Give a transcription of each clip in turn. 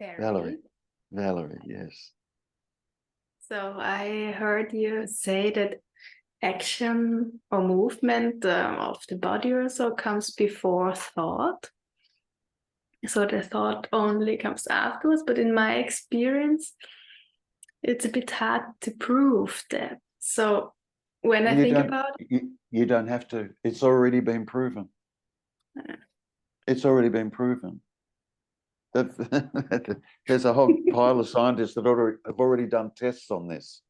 Valerie. Very. Valerie, yes. So I heard you say that action or movement of the body or so comes before thought. So the thought only comes afterwards, but in my experience, it's a bit hard to prove that. So when I think about it, you don't have to. It's already been proven. It's already been proven. There's a whole pile of scientists that have already done tests on this.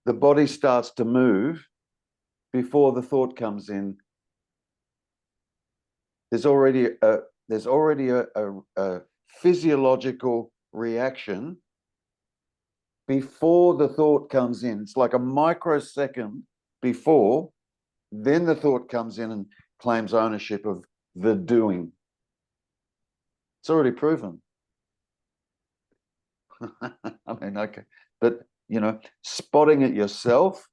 The body starts to move before the thought comes in. There's already a physiological reaction before the thought comes in. It's like a microsecond before, then the thought comes in and claims ownership of the doing. It's already proven. I mean, okay, but you know, spotting yourself,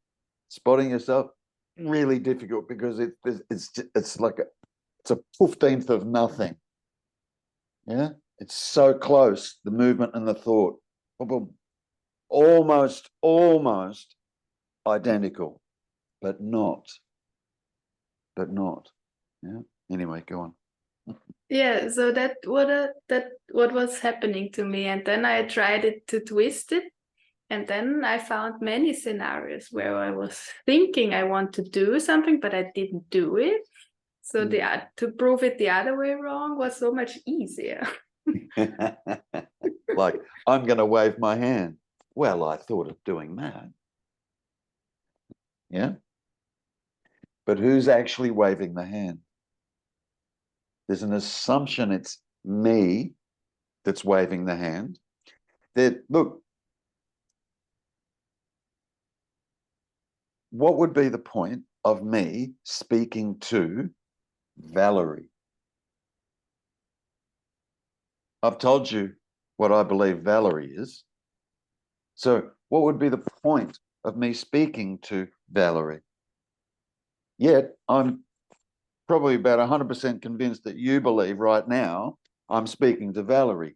really difficult because it's like it's a 15th of nothing. Yeah, it's so close, the movement and the thought, almost identical, but not. Yeah. Anyway, go on. yeah, so that what was happening to me, and then I tried it to twist it, and then I found many scenarios where I was thinking I want to do something, but I didn't do it. So to prove it the other way wrong was so much easier. Like, I'm going to wave my hand. Well, I thought of doing that. Yeah. But who's actually waving the hand? There's an assumption it's me that's waving the hand. That, look, what would be the point of me speaking to Valerie? I've told you what I believe Valerie is. So what would be the point of me speaking to Valerie? Yet I'm probably about 100% convinced that you believe right now I'm speaking to Valerie.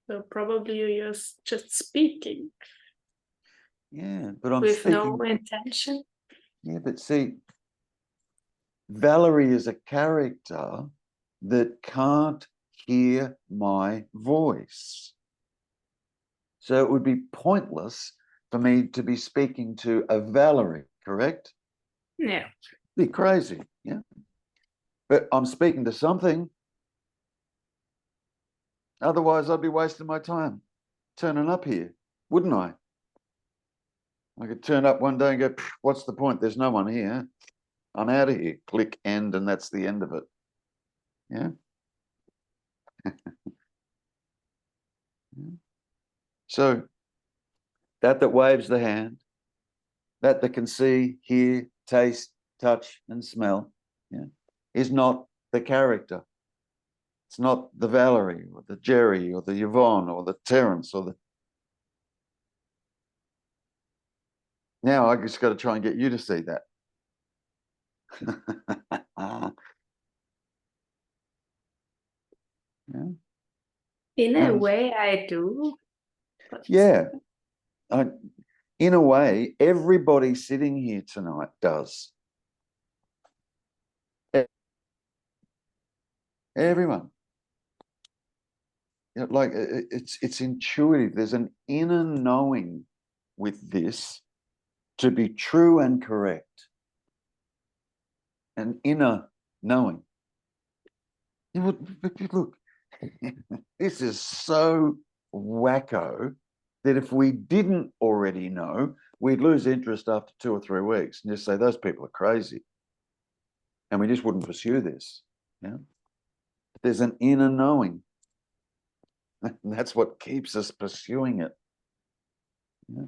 So probably you're just speaking. Yeah, but I'm with speaking... no intention. Yeah, but see, Valerie is a character that can't hear my voice. So it would be pointless for me to be speaking to a Valerie, correct? Yeah. It'd be crazy, yeah. But I'm speaking to something. Otherwise, I'd be wasting my time turning up here, wouldn't I? I could turn up one day and go, what's the point? There's no one here. I'm out of here. Click end, and that's the end of it. Yeah. So that waves the hand, that can see, hear, taste, touch, and smell, yeah, is not the character. It's not the Valerie or the Jerry or the Yvonne or the Terence or the... Now I just got to try and get you to see that. Yeah. In a way, I do. But... yeah. In a way, everybody sitting here tonight does. Everyone. You know, like it's intuitive. There's an inner knowing with this to be true and correct. An inner knowing. Look, this is so wacko that if we didn't already know, we'd lose interest after 2 or 3 weeks and just say, those people are crazy. And we just wouldn't pursue this. Yeah? There's an inner knowing. And that's what keeps us pursuing it. Yeah?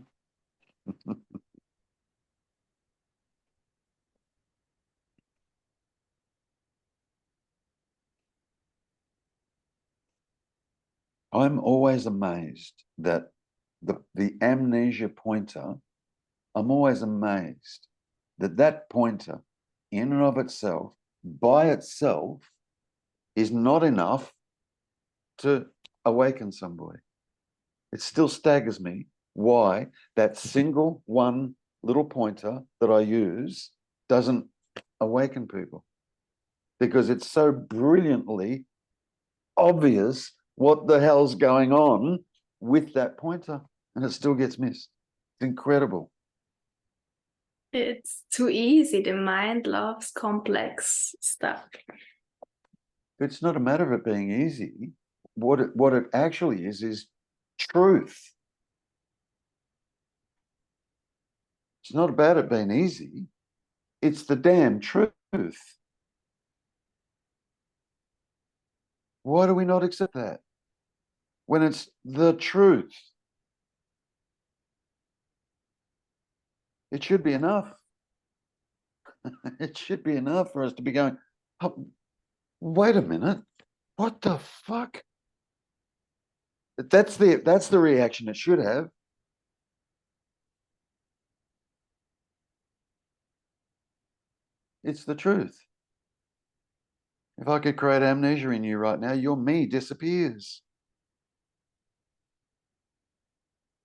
I'm always amazed that the amnesia pointer, I'm always amazed that pointer in and of itself, by itself, is not enough to awaken somebody. It still staggers me why that single one little pointer that I use doesn't awaken people, because it's so brilliantly obvious what the hell's going on with that pointer, and it still gets missed. It's incredible. It's too easy. The mind loves complex stuff. It's not a matter of it being easy. What it actually is truth. It's not about it being easy. It's the damn truth. Why do we not accept that when it's the truth? It should be enough. It should be enough for us to be going, oh, wait a minute, what the fuck? That's the reaction it should have. It's the truth. If I could create amnesia in you right now, your me disappears.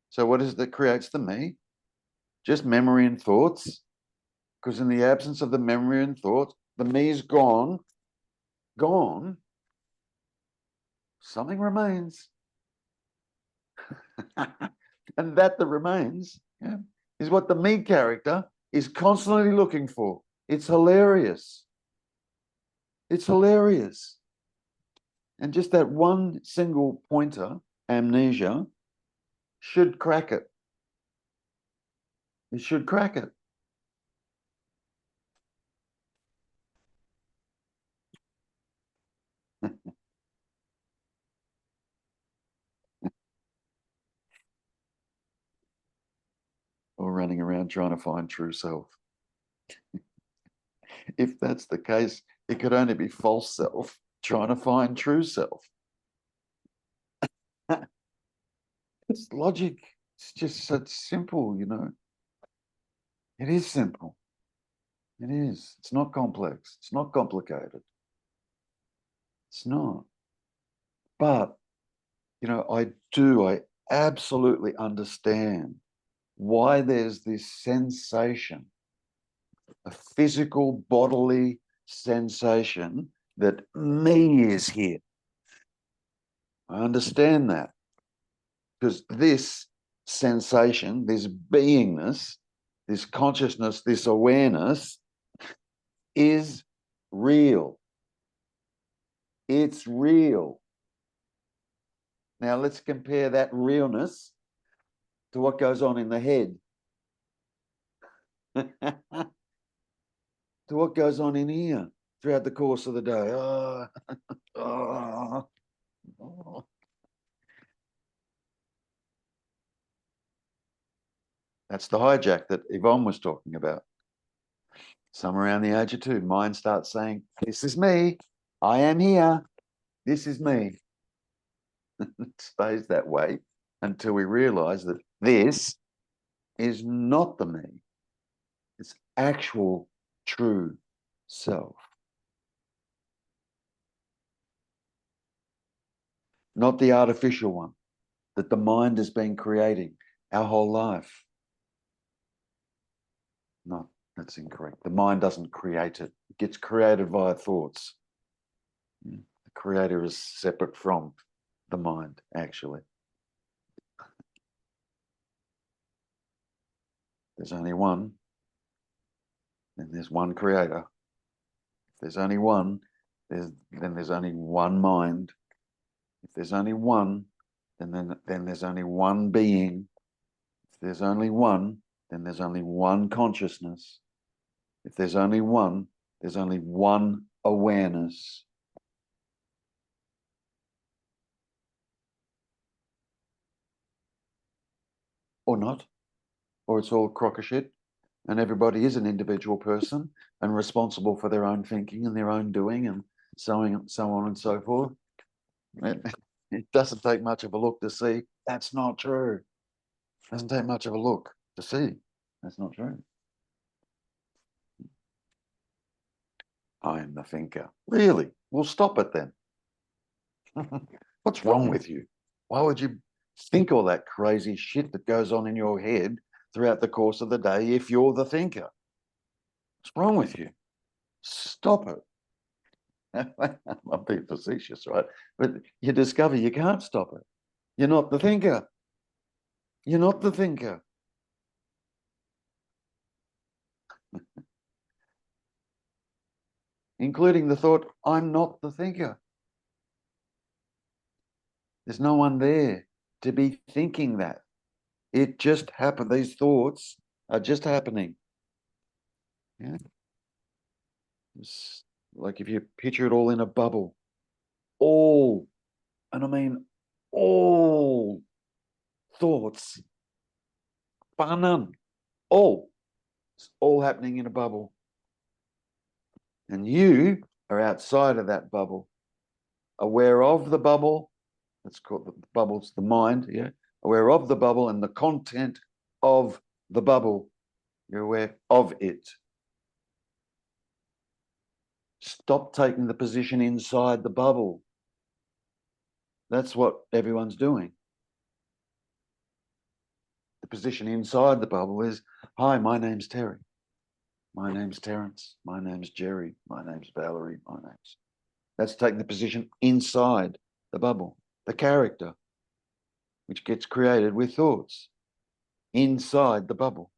So what is it that creates the me? Just memory and thoughts. Because in the absence of the memory and thoughts, the me's gone. Gone. Something remains. And that remains, yeah, is what the me character is constantly looking for. It's hilarious. It's hilarious. And just that one single pointer, amnesia, should crack it. It should crack it. Or running around trying to find true self. If that's the case, it could only be false self trying to find true self. It's logic. It's just such simple, you know. It is simple. It is. It's not complex. It's not complicated. It's not. But, you know, I absolutely understand why there's this sensation, a physical bodily sensation that me is here. I understand that, because this sensation, this beingness, this consciousness, this awareness is real. It's real. Now let's compare that realness to what goes on in the head. To what goes on in here throughout the course of the day. Oh. That's the hijack that Yvonne was talking about. Somewhere around the age of 2, mind starts saying, this is me. I am here. This is me. It stays that way until we realize that this is not the me. It's actual true self. Not the artificial one that the mind has been creating our whole life. No, that's incorrect. The mind doesn't create it. It gets created via thoughts. The creator is separate from the mind, actually. There's only one, then there's one creator. If there's only one, then there's only one mind. If there's only one, then there's only one being. If there's only one, then there's only one consciousness. If there's only one, there's only one awareness. Or not. Or it's all crock of shit, and everybody is an individual person and responsible for their own thinking and their own doing and so on and so forth. It doesn't take much of a look to see that's not true. It doesn't take much of a look to see that's not true. I am the thinker. Really? We'll stop it then. What's wrong with you? Why would you think all that crazy shit that goes on in your head throughout the course of the day if you're the thinker? What's wrong with you? Stop it. I'm being facetious, right? But you discover you can't stop it. You're not the thinker. You're not the thinker. Including the thought, I'm not the thinker. There's no one there to be thinking that. It just happened. These thoughts are just happening. Yeah. It's like if you picture it all in a bubble, all, and I mean all thoughts, bar none, all, it's all happening in a bubble. And you are outside of that bubble, aware of the bubble. That's called the bubble's the mind, yeah. Aware of the bubble and the content of the bubble. You're aware of it. Stop taking the position inside the bubble. That's what everyone's doing. The position inside the bubble is, hi, my name's Terry. My name's Terence. My name's Jerry. My name's Valerie. My name's... That's taking the position inside the bubble. The character, which gets created with thoughts inside the bubble.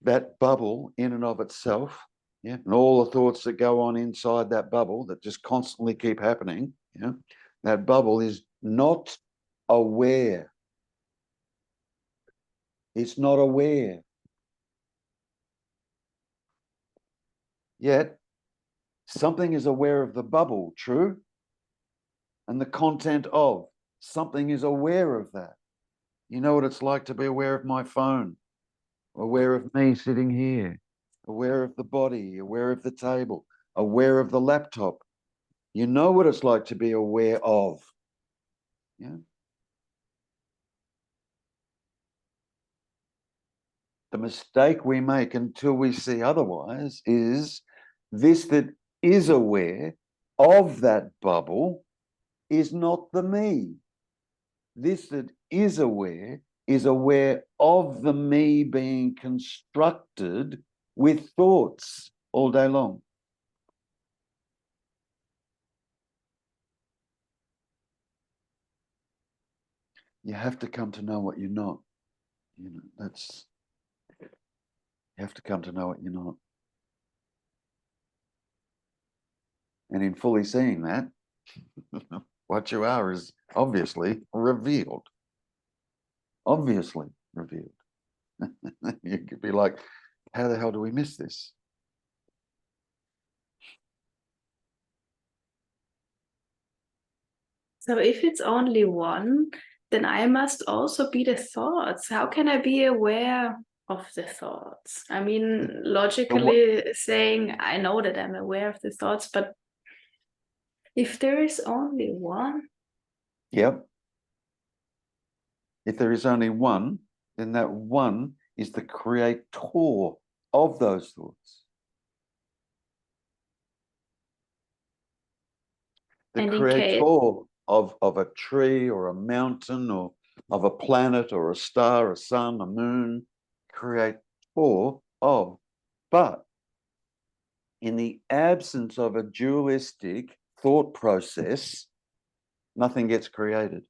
That bubble in and of itself, yeah, and all the thoughts that go on inside that bubble that just constantly keep happening, yeah, that bubble is not aware. It's not aware. Yet, something is aware of the bubble, true? And the content of something is aware of that. You know what it's like to be aware of my phone, aware of me sitting here, aware of the body, aware of the table, aware of the laptop. You know what it's like to be aware of. Yeah. The mistake we make until we see otherwise is this that is aware of that bubble is not the me. This that is aware of the me being constructed with thoughts all day long. You have to come to know what you're not. You know, that's, you have to come to know what you're not. And in fully seeing that, what you are is obviously revealed. Obviously revealed. You could be like, how the hell do we miss this? So if it's only one, then I must also be the thoughts. How can I be aware of the thoughts? I mean, logically saying, I know that I'm aware of the thoughts, but if there is only one. Yep. If there is only one, then that one is the creator of those thoughts. The creator of a tree or a mountain or of a planet or a star, a sun, a moon, creator of. But in the absence of a dualistic thought process, nothing gets created.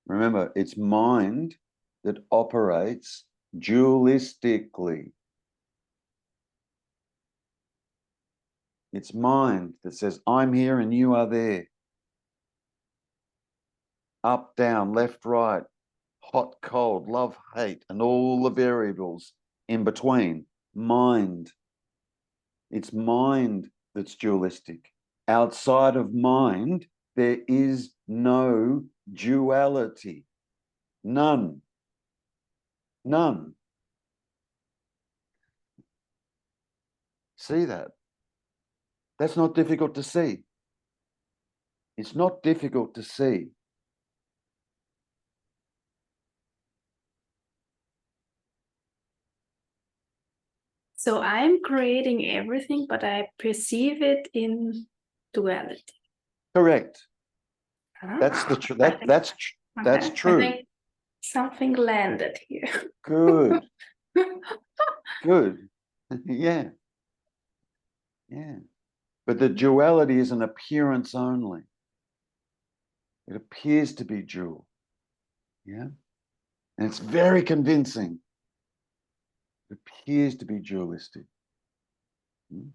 Remember, it's mind that operates dualistically. It's mind that says, I'm here and you are there. Up, down, left, right, hot, cold, love, hate, and all the variables in between. Mind. It's mind that's dualistic. Outside of mind, there is no duality. None. None. See that? That's not difficult to see. It's not difficult to see. So I'm creating everything, but I perceive it in duality. Correct. Ah, That's the that's okay. I true. think something landed here. Good. Good. Yeah. Yeah. But the duality is an appearance only. It appears to be dual. Yeah. And it's very convincing. It appears to be dualistic. Hmm?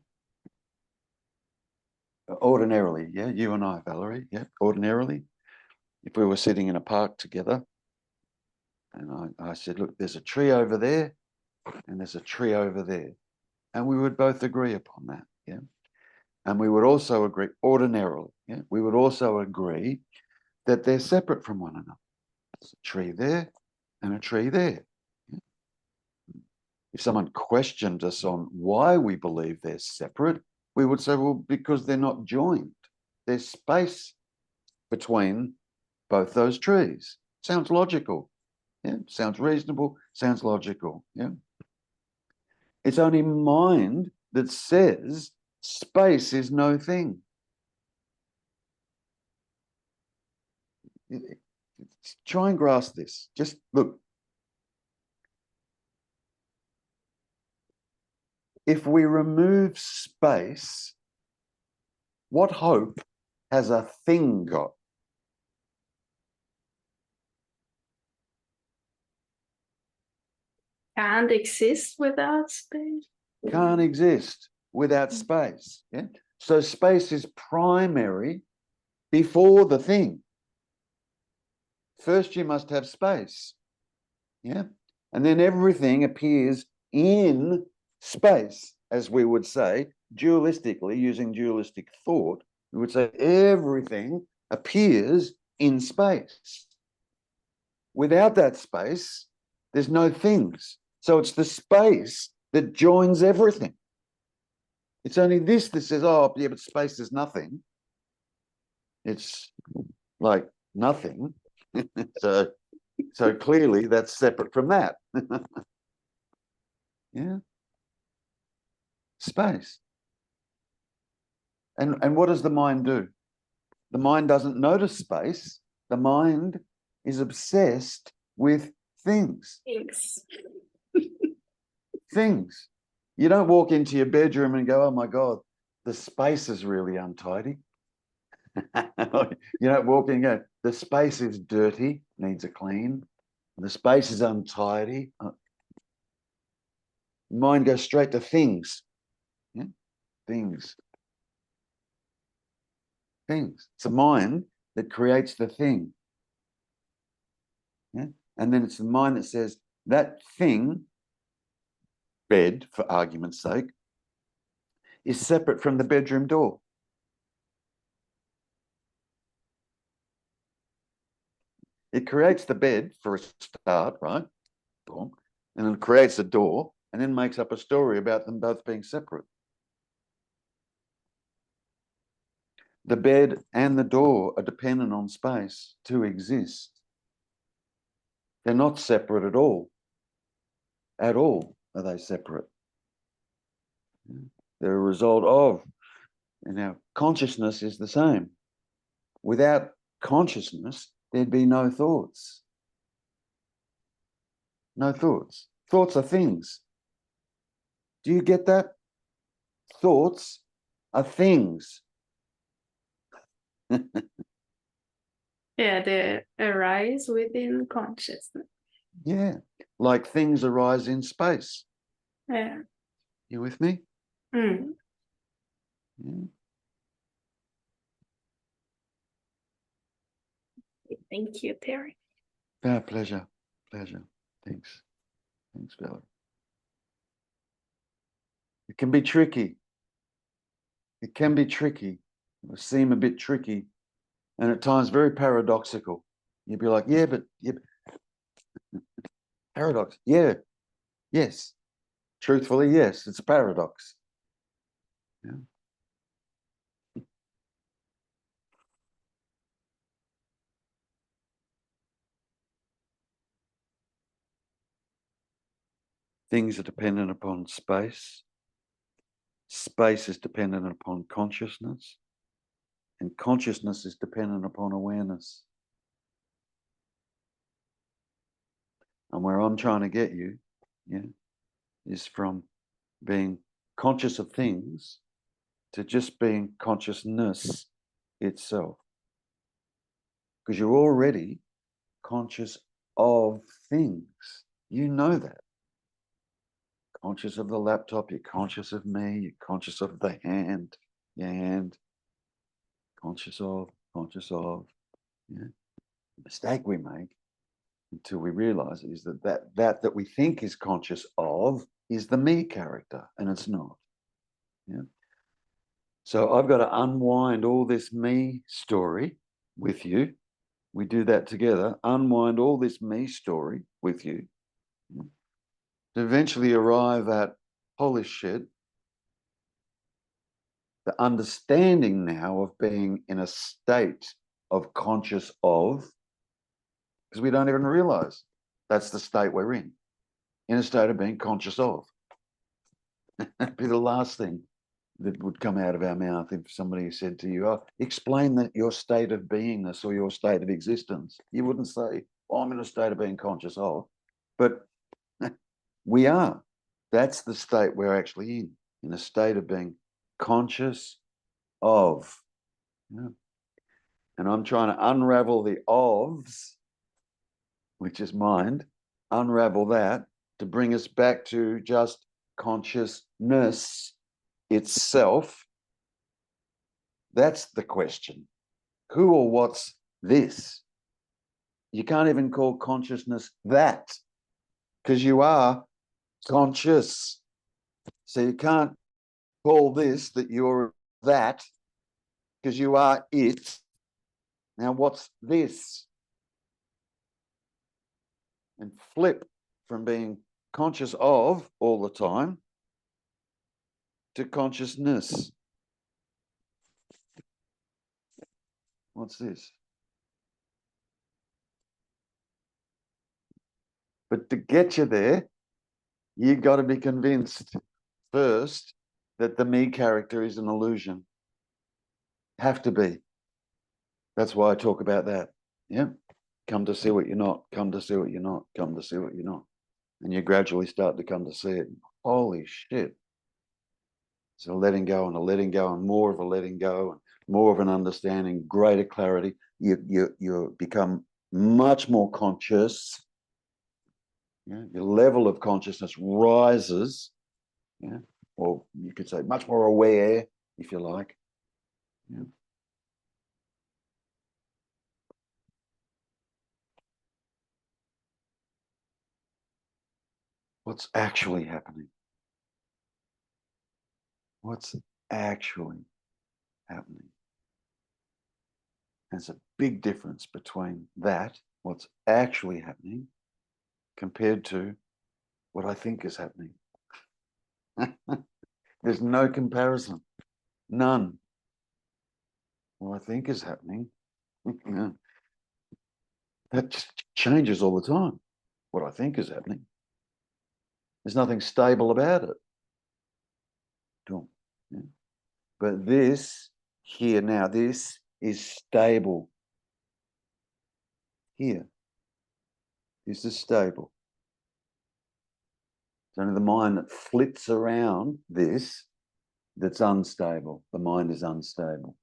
Ordinarily, yeah, you and I, Valerie, yeah, ordinarily, if we were sitting in a park together and I said, look, there's a tree over there and there's a tree over there. And we would both agree upon that, yeah. And we would also agree, ordinarily, yeah, we would also agree that they're separate from one another. There's a tree there and a tree there. Yeah? If someone questioned us on why we believe they're separate, we would say, well, because they're not joined. There's space between both those trees. Sounds logical. Yeah, sounds reasonable, sounds logical. Yeah. It's only mind that says space is no thing. Try and grasp this. Just look. If we remove space, what hope has a thing got? Can't exist without space. Can't exist without space. Yeah. So space is primary before the thing. First, you must have space. Yeah. And then everything appears in space, as we would say, dualistically, using dualistic thought, we would say everything appears in space. Without that space, there's no things. So it's the space that joins everything. It's only this that says, oh, yeah, but space is nothing. It's like nothing. So clearly that's separate from that. Yeah. Space. And what does the mind do? The mind doesn't notice space. The mind is obsessed with things. Thanks. Things. You don't walk into your bedroom and go, oh my God, the space is really untidy. You don't walk in and go, the space is dirty, needs a clean. The space is untidy. Mind goes straight to things. Yeah? Things. Things. It's a mind that creates the thing. Yeah? And then it's the mind that says that thing, bed, for argument's sake, is separate from the bedroom door. It creates the bed for a start, right? And then it creates a door and then makes up a story about them both being separate. The bed and the door are dependent on space to exist. They're not separate at all. At all are they separate. They're a result of, and our consciousness is the same. Without consciousness, there'd be no thoughts. No thoughts. Thoughts are things. Do you get that? Thoughts are things. Yeah, they arise within consciousness. Yeah, like things arise in space. Yeah. You with me? Mm. Yeah. Thank you, Terry. Pleasure. Pleasure. Thanks. Thanks, Valerie. It can be tricky. It can be tricky. It will seem a bit tricky and at times very paradoxical. You'd be like, yeah, but paradox. Yeah, yes. Truthfully, yes, it's a paradox. Yeah. Things are dependent upon space. Space is dependent upon consciousness. And consciousness is dependent upon awareness. And where I'm trying to get you, is from being conscious of things to just being consciousness itself. Because you're already conscious of things. You know that. Conscious of the laptop, you're conscious of me, you're conscious of the hand, your hand, conscious of. Yeah. The mistake we make until we realize is that we think is conscious of is the me character, and it's not. Yeah. So I've got to unwind all this me story with you. We do that together, unwind all this me story with you, to eventually arrive at, holy shit, the understanding now of being in a state of conscious of, because we don't even realize that's the state we're in a state of being conscious of. That'd be the last thing that would come out of our mouth if somebody said to you, oh, explain that your state of beingness or your state of existence. You wouldn't say, oh, I'm in a state of being conscious of, but we are. That's the state we're actually in a state of being conscious of. Yeah. And I'm trying to unravel the ofs, which is mind, unravel that to bring us back to just consciousness itself. That's the question. Who or what's this? You can't even call consciousness that, because you are conscious. So you can't call this that you're that, because you are it. Now what's this? And flip from being conscious of all the time to consciousness. What's this? But to get you there, you've got to be convinced first that the me character is an illusion. Have to be. That's why I talk about that. Yeah. Come to see what you're not. Come to see what you're not. Come to see what you're not. And you gradually start to come to see it. Holy shit. So letting go and a letting go and more of a letting go and more of an understanding, greater clarity. You become much more conscious. Yeah? Your level of consciousness rises. Yeah? Or you could say much more aware, if you like. Yeah? What's actually happening? What's actually happening? There's a big difference between that, what's actually happening, compared to what I think is happening. There's no comparison, none. What I think is happening, that just changes all the time. What I think is happening. There's nothing stable about it. Yeah. But this here now, this is stable. Here, this is stable. It's only the mind that flits around this that's unstable. The mind is unstable.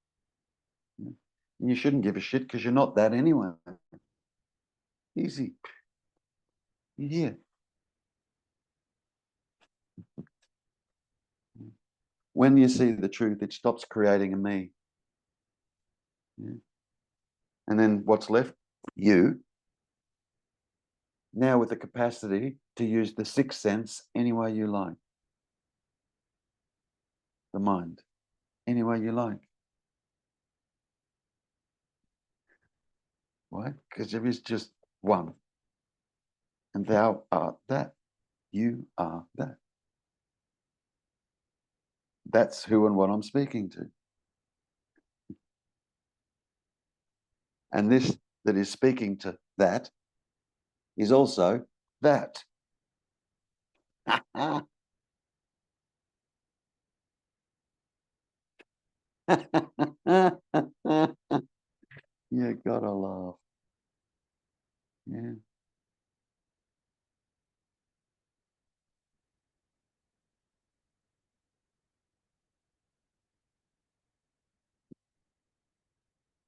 Yeah. And you shouldn't give a shit because you're not that anyway. Easy. You're here. When you see the truth, it stops creating a me. Yeah. And then what's left? You. Now with the capacity to use the sixth sense any way you like. The mind. Any way you like. Why? Because there is just one. And thou art that. You are that. That's who and what I'm speaking to. And this that is speaking to that is also that. You gotta laugh. Yeah.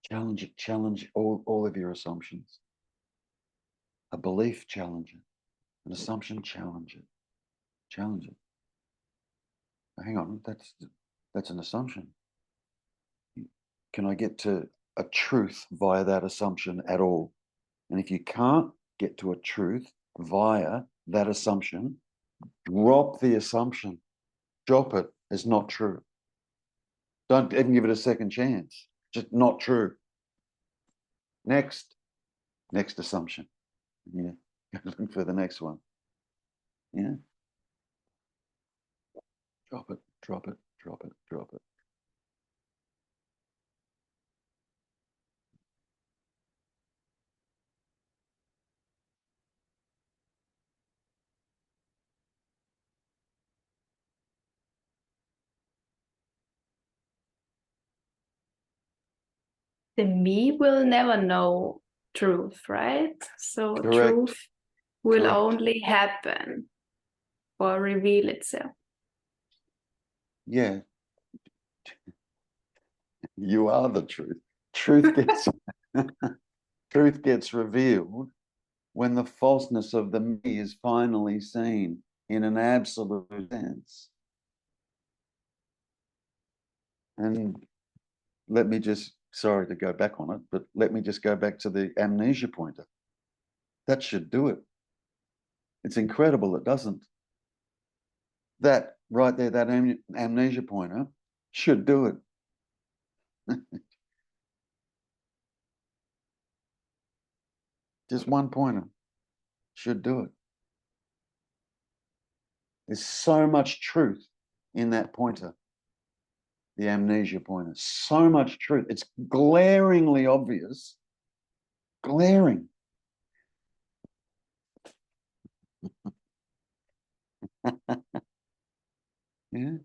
Challenge it, challenge all of your assumptions. A belief, challenge it. An assumption, challenge it. Challenge it. Hang on, that's an assumption. Can I get to a truth via that assumption at all? And if you can't get to a truth via that assumption, drop the assumption. Drop it as not true. Don't even give it a second chance. Just not true. Next assumption. Yeah. Look for the next one. Yeah. Drop it, drop it, drop it, drop it. The me will never know truth, right? So Correct. truth will Correct. only happen or reveal itself. Yeah. You are the truth. Truth gets truth gets revealed when the falseness of the me is finally seen in an absolute sense. And let me just, sorry to go back on it, but let me just go back to the amnesia pointer. That should do it. It's incredible it doesn't. That right there, that amnesia pointer should do it. Just one pointer should do it. There's so much truth in that pointer, the amnesia pointer. So much truth. It's glaringly obvious. Glaring. Yeah.